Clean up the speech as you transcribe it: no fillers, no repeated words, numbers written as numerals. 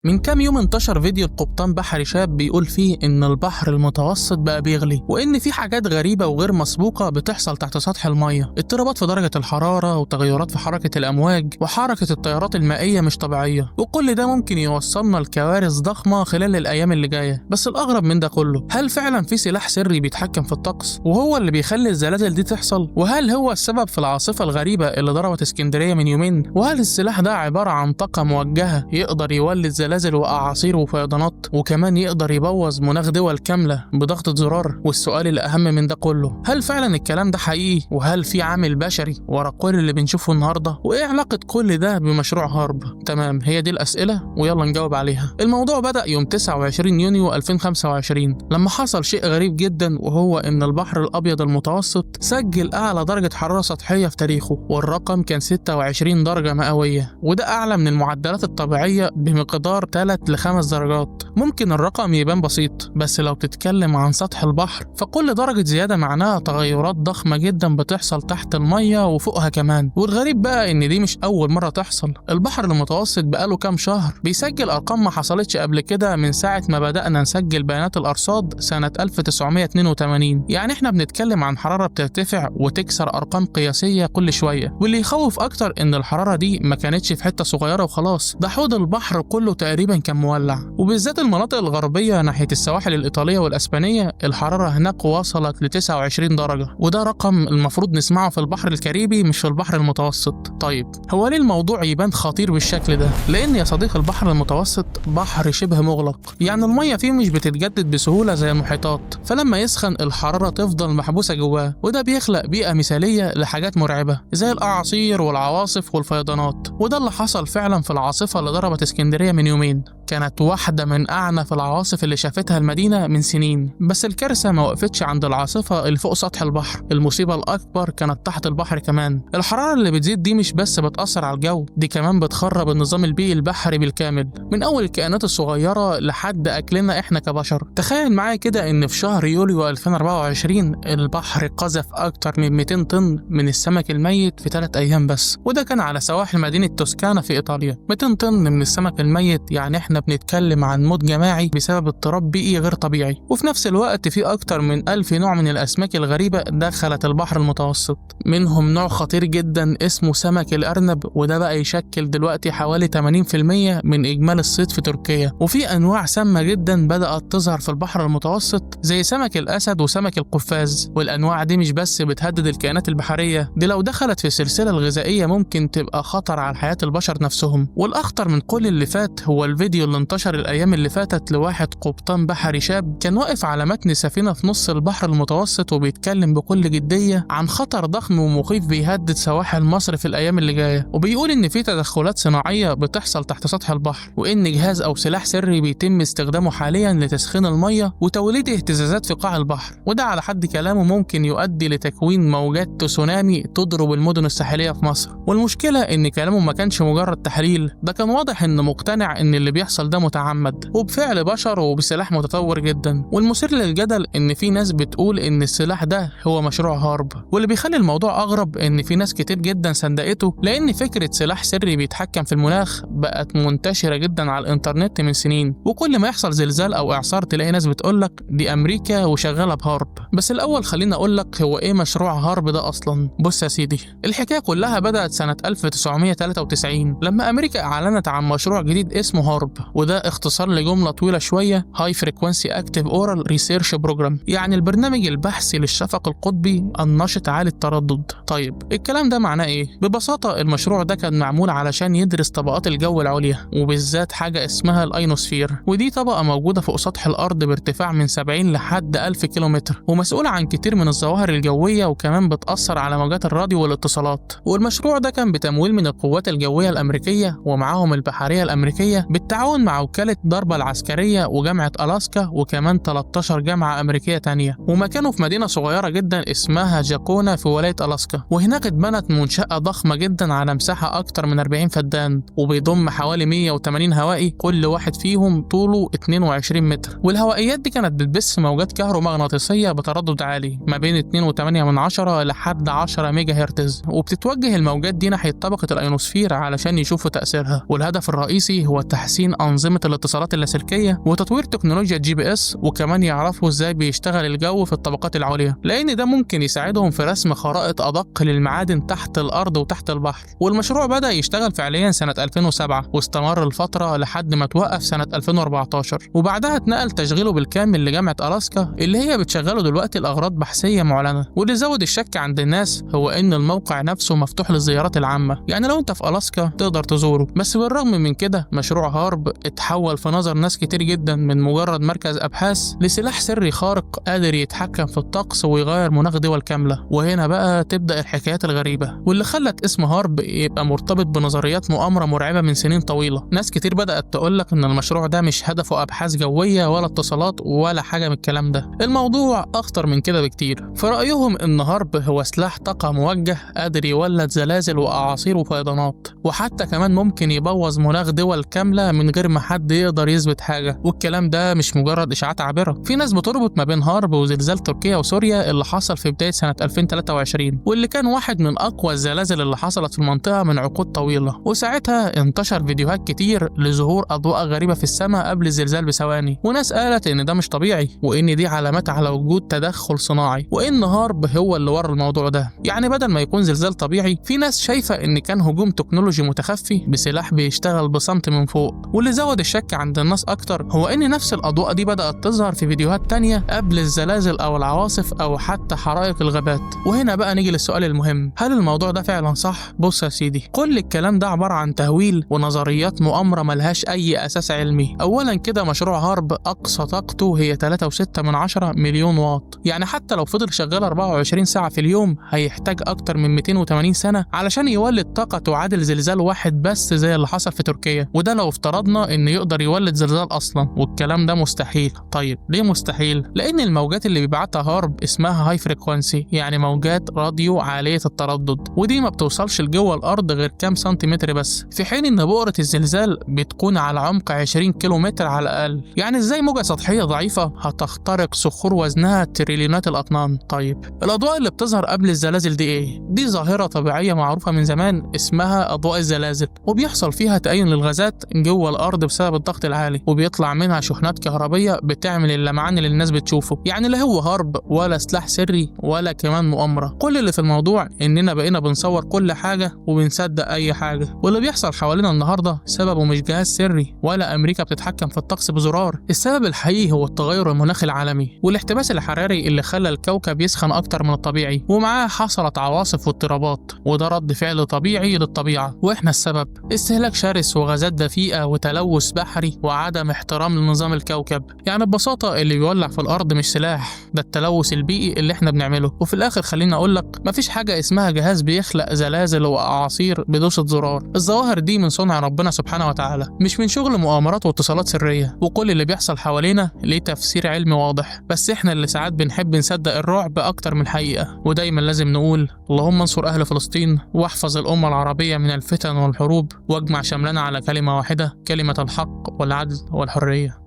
من كام يوم انتشر فيديو لقبطان بحري شاب بيقول فيه إن البحر المتوسط بقى بيغلي، وإن في حاجات غريبة وغير مسبوقة بتحصل تحت سطح المية، اضطرابات في درجة الحرارة وتغيرات في حركة الأمواج وحركة التيارات المائية مش طبيعية، وكل ده ممكن يوصلنا لكوارث ضخمة خلال الأيام اللي جاية. بس الأغرب من ده كله، هل فعلا في سلاح سري بيتحكم في الطقس وهو اللي بيخلي الزلازل دي تحصل؟ وهل هو السبب في العاصفة الغريبة اللي ضربت اسكندرية من يومين؟ وهل السلاح ده عبارة عن طاقة موجهة يقدر يولد زلازل وأعاصير وفيضانات، وكمان يقدر يبوظ مناخ دول كاملة بضغطة زرار؟ والسؤال الأهم من ده كله، هل فعلا الكلام ده حقيقي؟ وهل في عامل بشري ورا كل اللي بنشوفه النهاردة؟ وإيه علاقة كل ده بمشروع هارب؟ تمام، هي دي الأسئلة ويلا نجاوب عليها. الموضوع بدأ يوم 29 يونيو 2025 لما حصل شيء غريب جدا، وهو إن البحر الأبيض المتوسط سجل أعلى درجة حرارة سطحية في تاريخه، والرقم كان 26 درجة مئوية، وده أعلى من المعدلات الطبيعية بمقدار 3 ل5 درجات. ممكن الرقم يبان بسيط، بس لو بتتكلم عن سطح البحر فكل درجة زيادة معناها تغيرات ضخمة جدا بتحصل تحت المية وفوقها كمان. والغريب بقى إن دي مش أول مرة تحصل، البحر المتوسط بقاله كام شهر بيسجل أرقام ما حصلتش قبل كده من ساعة ما بدأنا نسجل بيانات الأرصاد سنة 1982. يعني إحنا بنتكلم عن حرارة بترتفع وتكسر أرقام قياسية كل شوية، واللي يخوف أكتر إن الحرارة دي ما كانتش في حتة صغيرة وخلاص، ده حوض البحر كله تقريبا كان مولع، وبالذات المناطق الغربية ناحية السواحل الإيطالية والأسبانية الحرارة هناك وصلت ل 29 درجة، وده رقم المفروض نسمعه في البحر الكاريبي مش في البحر المتوسط. طيب هو ليه الموضوع يبان خطير بالشكل ده؟ لأن يا صديقي البحر المتوسط بحر شبه مغلق، يعني المية فيه مش بتتجدد بسهولة زي المحيطات، فلما يسخن الحرارة تفضل محبوسة جواه، وده بيخلق بيئة مثالية لحاجات مرعبة زي الأعاصير والعواصف والفيضانات. وده اللي حصل فعلا في العاصفة اللي ضربت اسكندرية من يومين، كانت واحدة من أعنف العواصف اللي شافتها المدينة من سنين. بس الكارثة ما وقفتش عند العاصفة اللي فوق سطح البحر، المصيبة الأكبر كانت تحت البحر كمان. الحرارة اللي بتزيد دي مش بس بتأثر على الجو، دي كمان بتخرب النظام البيئي البحري بالكامل، من أول الكائنات الصغيرة لحد أكلنا إحنا كبشر. تخيل معايا كده إن في شهر يوليو 2024 البحر قذف أكتر من 200 طن من السمك الميت في 3 أيام بس، وده كان على سواحل مدينة توسكانا في إيطاليا. 200 طن من السمك الميت، يعني إحنا بنتكلم عن موت جماعي بسبب اضطراب بيئي غير طبيعي. وفي نفس الوقت في أكتر من 1000 نوع من الأسماك الغريبة دخلت البحر المتوسط، منهم نوع خطير جدا اسمه سمك الأرنب، وده بقى يشكل دلوقتي حوالي 80% من إجمالي الصيد في تركيا. وفي أنواع سامة جدا بدأت تظهر في البحر المتوسط زي سمك الأسد وسمك القفاز، والأنواع دي مش بس بتهدد الكائنات البحرية، دي لو دخلت في السلسلة الغذائية ممكن تبقى خطر على حياة البشر نفسهم. والأخطر من كل اللي فات هو الفيديو اللي انتشر الأيام اللي فاتت لواحد قبطان بحري شاب كان واقف على متن سفينة في نص البحر المتوسط وبيتكلم بكل جدية عن خطر ضخم ومخيف بيهدد سواحل مصر في الأيام اللي جاية، وبيقول إن في تدخلات صناعية بتحصل تحت سطح البحر، وإن جهاز أو سلاح سري بيتم استخدامه حاليا لتسخين المية وتوليد اهتزازات في قاع البحر، وده على حد كلامه ممكن يؤدي لتكوين موجات تسونامي تضرب المدن الساحلية في مصر. والمشكلة إن كلامه ما كانش مجرد تحليل، ده كان واضح إنه مقتنع إن اللي بيحصل ده متعمد وبفعل بشر وبسلاح متطور جدا. والمثير للجدل إن في ناس بتقول إن السلاح ده هو مشروع هارب، واللي بيخلي الموضوع أغرب إن في ناس كتير جدا صدقته، لأن فكرة سلاح سري بيتحكم في المناخ بقت منتشرة جدا على الإنترنت من سنين، وكل ما يحصل زلزال أو إعصار تلاقي ناس بتقولك دي أمريكا وشغالة بهارب. بس الأول خلينا أقولك هو إيه مشروع هارب ده أصلا. بص يا سيدي، الحكاية كلها بدأت سنة 1993 لما أمريكا أعلنت عن مشروع جديد اسمه هارب، وده اختصار لجملة طويلة شوية High Frequency Active Oral Research Program، يعني البرنامج البحثي للشفق القطبي النشط عالي التردد. طيب الكلام ده معناه ايه؟ ببساطة المشروع ده كان معمول علشان يدرس طبقات الجو العليا، وبالذات حاجة اسمها الاينوسفير، ودي طبقة موجودة فوق سطح الأرض بارتفاع من 70 لحد 1000 كيلومتر، ومسؤولة عن كتير من الظواهر الجوية، وكمان بتأثر على موجات الراديو والاتصالات. والمشروع ده كان بتمويل من القوات الجوية الأمريكية ومعاهم البحرية الأمريكية بالتعاون مع وكالة ضربة العسكرية وجامعة ألاسكا، وكمان 13 جامعة أمريكية تانية، ومكانه في مدينة صغيرة جدا اسمها جاكونا في ولاية ألاسكا. وهناك اتبنت منشأة ضخمة جدا على مساحة أكتر من 40 فدان، وبيضم حوالي 180 هوائي كل واحد فيهم طوله 22 متر. والهوائيات دي كانت بتبث موجات كهرومغناطيسية بتردد عالي ما بين 2.8 لحد 10 ميجا هرتز، وبتتوجه الموجات دي ناحية طبقة الأيونوسفير علشان يشوفوا تأثيرها. والهدف الرئيسي هو تحسين أنظمة الاتصالات اللاسلكية وتطوير تكنولوجيا GPS، وكمان يعرفوا ازاي بيشتغل الجو في الطبقات العليا، لأن ده ممكن يساعدهم في رسم خرائط أدق للمعادن تحت الأرض وتحت البحر. والمشروع بدأ يشتغل فعليا سنة 2007 واستمر الفترة لحد ما توقف سنة 2014، وبعدها اتنقل تشغيله بالكامل لجامعة ألاسكا اللي هي بتشغله دلوقتي لأغراض بحثية معلنة. واللي زود الشك عند الناس هو إن الموقع نفسه مفتوح للزيارات العامة، يعني لو أنت في ألاسكا تقدر تزوره. بس بالرغم من كده مشروع هارب اتحول في نظر ناس كتير جدا من مجرد مركز أبحاث لسلاح سري خارق قادر يتحكم في الطقس ويغير مناخ دول كاملة. وهنا بقى تبدأ الحكايات الغريبة واللي خلت اسم هارب يبقى مرتبط بنظريات مؤامرة مرعبة من سنين طويلة. ناس كتير بدأت تقولك إن المشروع ده مش هدفه أبحاث جوية ولا اتصالات ولا حاجة من الكلام ده، الموضوع أخطر من كده بكتير. في رأيهم إن هارب هو سلاح طاقة موجه قادر يولد زلازل وأعاصير وفيضانات، وحتى كمان ممكن يبوظ مناخ دول كاملة من غير ما حد يقدر يثبت حاجة. والكلام ده مش مجرد إشاعات عابرة، في ناس بتربط ما بين هارب وزلزال تركيا وسوريا اللي حصل في بداية سنة 2023، واللي كان واحد من أقوى الزلازل اللي حصلت في المنطقة من عقود طويلة. وساعتها انتشر فيديوهات كتير لظهور أضواء غريبة في السماء قبل الزلزال بثواني، وناس قالت إن ده مش طبيعي وإن دي علامات على وجود تدخل صناعي، وإن هارب هو اللي ورا الموضوع ده. يعني بدل ما يكون زلزال طبيعي، في ناس شايفة إن كان هجوم تكنولوجي متخفي بسلاح بيشتغل بصمت من فوق. واللي زود الشك عند الناس أكتر هو إن نفس الأضواء دي بدأت تظهر في فيديوهات تانية قبل الزلازل أو العواصف أو حتى حرائق الغابات. وهنا بقى نيجي للسؤال المهم، هل الموضوع ده فعلا صح؟ بص يا سيدي، كل الكلام ده عبارة عن تهويل ونظريات مؤامرة ملهاش أي أساس علمي. أولا كده مشروع هارب أقصى طاقته هي 3.6 مليون واط، يعني حتى لو فضل شغال 24 ساعة في اليوم هيحتاج أكتر من 280 سنة علشان يولد طاقة تعادل زلزال واحد بس زي اللي حصل في تركيا. وده لو افترضنا إن يقدر يولد زلزال أصلا، والكلام ده مستحيل. طيب ليه مستحيل؟ لأن الموجات اللي بيبعتها هارب اسمها هاي فريكوانسي، يعني موجات راديو عالية التردد، ودي ما بتوصلش لجوه الأرض غير كام سنتيمتر بس، في حين إن بؤرة الزلزال بتكون على عمق 20 كيلومتر على الأقل. يعني إزاي موجة سطحية ضعيفة هتخترق صخور وزنها تريليونات الأطنان؟ طيب الأضواء اللي بتظهر قبل الزلازل دي إيه؟ دي ظاهرة طبيعية معروفة من زمان اسمها أضواء الزلازل، وبيحصل فيها تأين للغازات جوه الأرض بسبب الضغط العالي، وبيطلع منها شحنات كهربية بتعمل اللمعان اللي الناس بتشوفه. يعني لا هو هارب ولا سلاح سري ولا كمان مؤامرة، كل اللي في الموضوع إننا بقينا بنصور كل حاجة وبنصدق أي حاجة. واللي بيحصل حوالينا النهاردة سببه مش جهاز سري ولا أمريكا بتتحكم في الطقس بزرار، السبب الحقيقي هو التغير المناخي العالمي والاحتباس الحراري اللي خلى الكوكب يسخن أكتر من الطبيعي، ومعاه حصلت عواصف واضطرابات، وده رد فعل طبيعي للطبيعة. وإحنا السبب، استهلاك شرس وغازات دفيئة وتلوث بحري وعدم احترام لنظام الكوكب. يعني ببساطة اللي بيولع في الأرض مش سلاح، ده التلوث البيئي اللي احنا بنعمله. وفي الآخر خليني أقولك مفيش حاجة اسمها جهاز بيخلق زلازل وأعاصير بدوسة زرار، الظواهر دي من صنع ربنا سبحانه وتعالى، مش من شغل مؤامرات واتصالات سرية. وكل اللي بيحصل حوالينا ليه تفسير علمي واضح، بس احنا اللي ساعات بنحب نصدق الرعب أكتر من الحقيقة. ودايما لازم نقول اللهم انصر أهل فلسطين واحفظ الأمة العربية من الفتن والحروب، واجمع شملنا على كلمة واحدة، كلمة الحق والعدل والحرية.